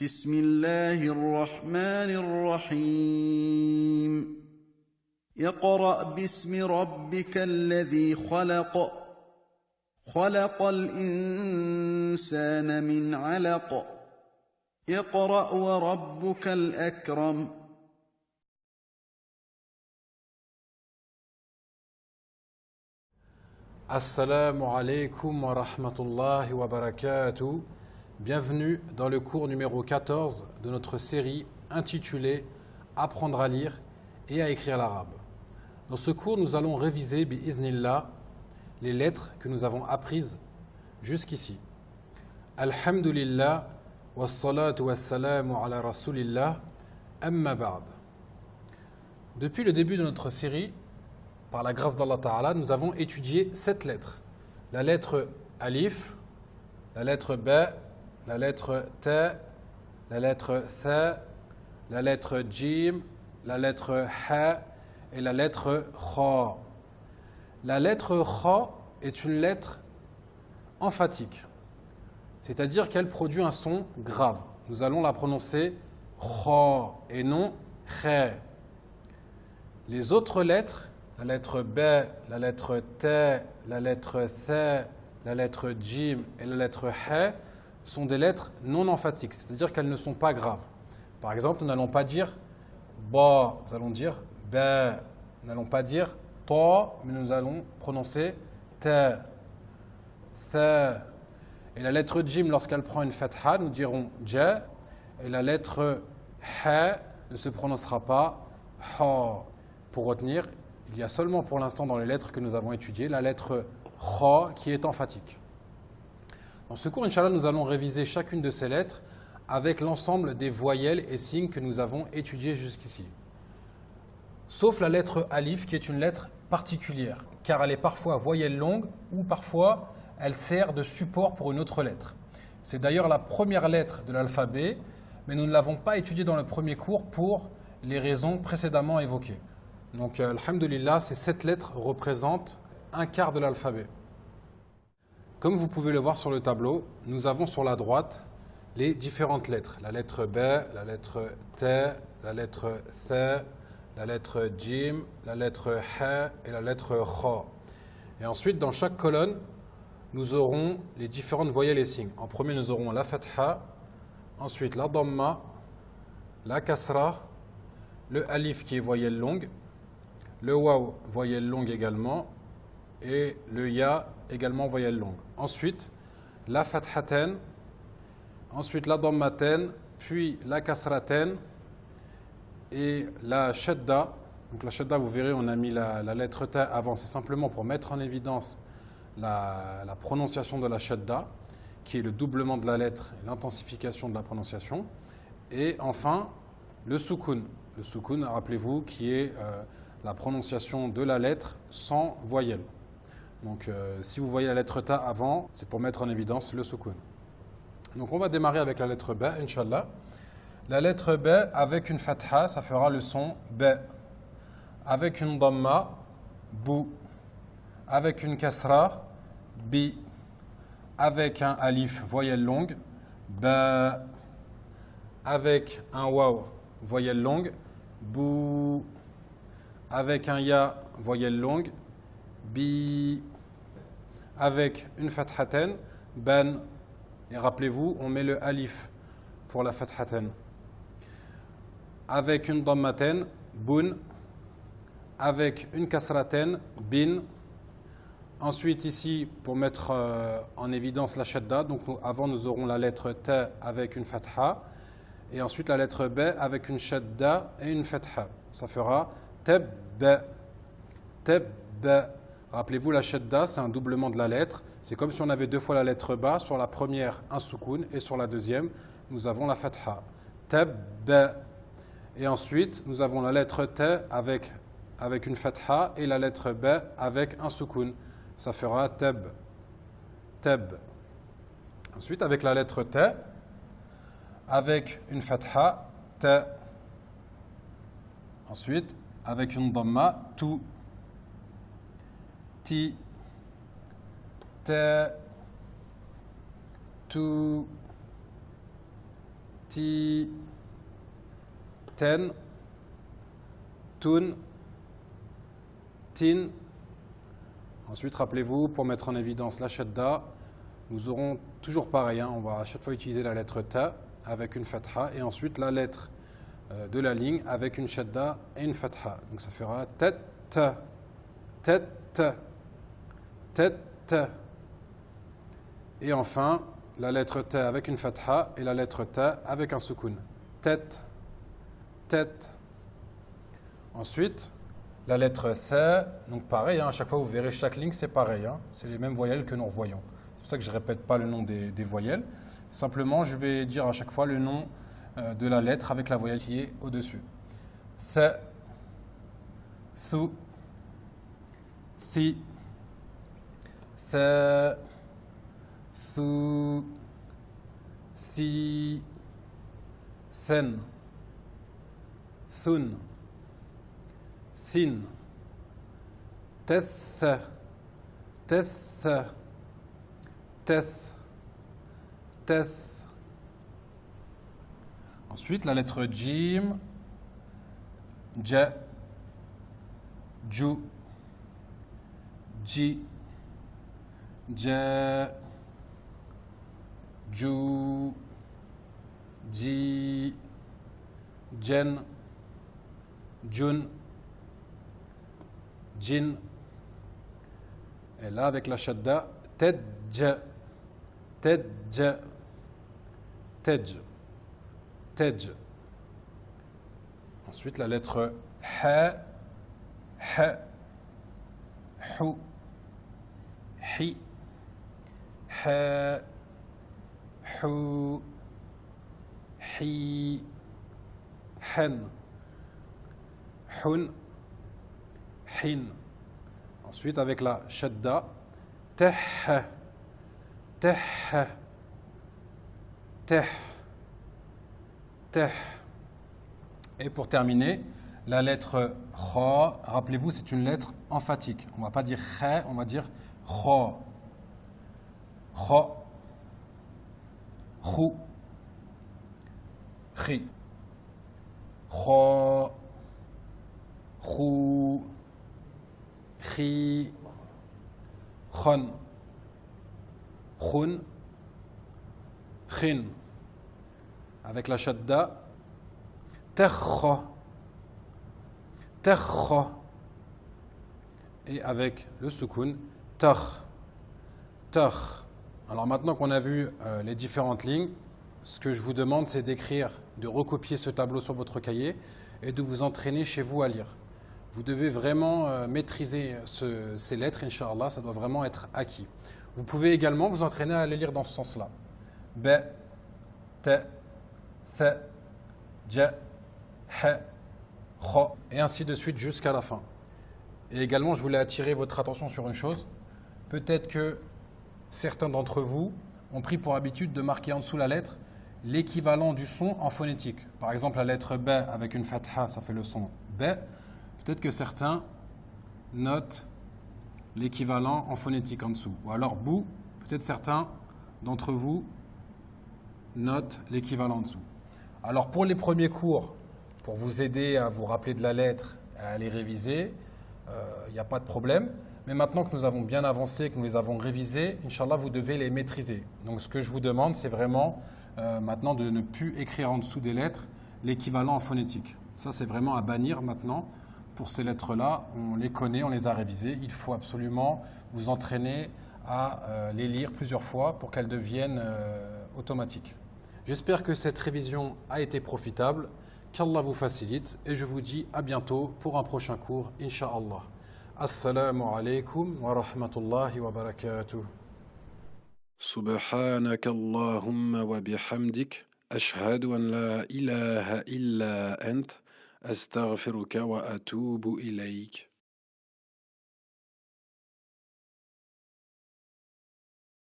بسم الله الرحمن الرحيم اقرأ باسم ربك الذي خلق خلق الإنسان من علق اقرأ وربك الأكرم Assalamu alaikum wa rahmatullahi wa barakatuh. Bienvenue dans le cours numéro 14 de notre série intitulée Apprendre à lire et à écrire l'arabe. Dans ce cours, nous allons réviser bi'idhnillah les lettres que nous avons apprises jusqu'ici. Alhamdulillah wassalatu wassalamu ala rasulillah amma ba'd. Depuis le début de notre série, par la grâce d'Allah Ta'ala, nous avons étudié 7 lettres. La lettre Alif, la lettre Ba, la lettre Ta, la lettre Tha, la lettre Jim, la lettre Ha et la lettre Kha. La lettre Kha est une lettre emphatique, c'est-à-dire qu'elle produit un son grave. Nous allons la prononcer Kha et non Kha. Les autres lettres, la lettre B, la lettre T, la lettre Th, la lettre Jim et la lettre H sont des lettres non emphatiques, c'est-à-dire qu'elles ne sont pas graves. Par exemple, nous n'allons pas dire Ba, nous allons dire Ba. Nous n'allons pas dire Ta, mais nous allons prononcer Ta, Tha. Et la lettre Jim, lorsqu'elle prend une fatha, nous dirons Ja. Et la lettre Ha ne se prononcera pas Ha. Pour retenir, il y a seulement pour l'instant dans les lettres que nous avons étudiées la lettre Kha qui est emphatique. Dans ce cours, Inch'Allah, nous allons réviser chacune de ces lettres avec l'ensemble des voyelles et signes que nous avons étudiés jusqu'ici. Sauf la lettre Alif qui est une lettre particulière car elle est parfois voyelle longue ou parfois elle sert de support pour une autre lettre. C'est d'ailleurs la première lettre de l'alphabet, mais nous ne l'avons pas étudiée dans le premier cours pour les raisons précédemment évoquées. Donc, alhamdulillah, ces 7 lettres représentent un quart de l'alphabet. Comme vous pouvez le voir sur le tableau, nous avons sur la droite les différentes lettres. La lettre B, la lettre T, la lettre Th, la lettre Jim, la lettre Ha et la lettre Kha. Et ensuite, dans chaque colonne, nous aurons les différentes voyelles et signes. En premier, nous aurons la Fatha, ensuite la Dhamma, la Kasra, le Alif qui est voyelle longue, le Waw, voyelle longue également, et le Ya, également voyelle longue. Ensuite, la Fathaten, ensuite la Dhammaten, puis la Kasraten, et la Shadda. Donc la Shadda, vous verrez, on a mis la lettre Ta avant, c'est simplement pour mettre en évidence la prononciation de la Shadda, qui est le doublement de la lettre et l'intensification de la prononciation. Et enfin, le Sukun. Le Sukun, rappelez-vous, qui est la prononciation de la lettre sans voyelle. Donc si vous voyez la lettre Ta avant, c'est pour mettre en évidence le Sukun. Donc on va démarrer avec la lettre B, Inch'Allah. La lettre B avec une Fatha, ça fera le son B. Avec une Dhamma, Bou. Avec une Kasra, Bi. Avec un Alif, voyelle longue, Ba. Avec un Waw, voyelle longue, Bou. Avec un Ya, voyelle longue, Bi. Avec une Fathaten, Ban. Et rappelez-vous, on met le Alif pour la Fathaten. Avec une Dhammaten, Bun. Avec une Kasraten, Bin. Ensuite ici, pour mettre en évidence la Shadda, donc avant nous aurons la lettre Ta avec une Fatha. Et ensuite la lettre B avec une Shadda et une Fatha. Ça fera Teb. Teb. Rappelez-vous, la Shadda, c'est un doublement de la lettre. C'est comme si on avait deux fois la lettre Ba. Sur la première, un Sukun. Et sur la deuxième, nous avons la Fatha. Teb. Et ensuite, nous avons la lettre T avec une Fatha et la lettre B avec un Sukun. Ça fera Teb. Teb. Ensuite, avec la lettre T, avec une Fatha, T. Ensuite, avec une Dhamma, Tu. Ti. Te. Tu. ti, ten, tun, tin. Ensuite, rappelez-vous, pour mettre en évidence la shadda, nous aurons toujours pareil, hein, on va à chaque fois utiliser la lettre ta avec une fatha et ensuite la lettre de la ligne avec une shadda et une fatha. Donc ça fera tet, tet, tet. Et enfin, la lettre ta avec une fatha et la lettre ta avec un soukoun. Tet, tet. Ensuite, la lettre tha, donc pareil, hein, à chaque fois vous verrez chaque ligne c'est pareil, hein, c'est les mêmes voyelles que nous revoyons. C'est pour ça que je ne répète pas le nom des voyelles. Simplement, je vais dire à chaque fois le nom de la lettre avec la voyelle qui est au-dessus. Th, thu, thi, th, thu, thi, then, thun, thin, teth, teth, teth, teth. Ensuite, la lettre jim, ja, ju, ji, ja, ju, ji, jen, jun, jin. Et là, avec la shadda, tedj, tedj, tedj, tedj. Ensuite, la lettre ha, ha, hu, hi, ha, hu, hi, hen, hun, hin. Ensuite, avec la shadda, teh, teh, teh, teh. Et pour terminer, la lettre kha, rappelez-vous, c'est une lettre emphatique. On ne va pas dire kha, on va dire kha. Kha, khu, khi. Kha, khu, khi, khon, khun, khin. Avec la shadda, terkha, terkha. Et avec le soukoun, tar, tar. Alors maintenant qu'on a vu les différentes lignes, ce que je vous demande, c'est d'écrire, de recopier ce tableau sur votre cahier et de vous entraîner chez vous à lire. Vous devez vraiment maîtriser ces lettres, Inch'Allah, ça doit vraiment être acquis. Vous pouvez également vous entraîner à les lire dans ce sens-là. B, T, Th, J, H, Kh, et ainsi de suite jusqu'à la fin. Et également, je voulais attirer votre attention sur une chose. Peut-être que certains d'entre vous ont pris pour habitude de marquer en dessous la lettre l'équivalent du son en phonétique. Par exemple, la lettre B avec une fatha, ça fait le son B. Peut-être que certains notent l'équivalent en phonétique en dessous. Ou alors bou, peut-être certains d'entre vous notent l'équivalent en dessous. Alors pour les premiers cours, pour vous aider à vous rappeler de la lettre, à les réviser, il n'y a pas de problème. Mais maintenant que nous avons bien avancé, que nous les avons révisés, Inch'Allah, vous devez les maîtriser. Donc ce que je vous demande, c'est vraiment maintenant de ne plus écrire en dessous des lettres l'équivalent en phonétique. Ça, c'est vraiment à bannir maintenant. Pour ces lettres-là, on les connaît, on les a révisées. Il faut absolument vous entraîner à les lire plusieurs fois pour qu'elles deviennent automatiques. J'espère que cette révision a été profitable, qu'Allah vous facilite et je vous dis à bientôt pour un prochain cours, Inch'Allah. Assalamu alaikum wa rahmatullahi wa barakatuh. سبحانك اللهم وبحمدك أشهد أن لا إله إلا أنت أستغفرك وأتوب إليك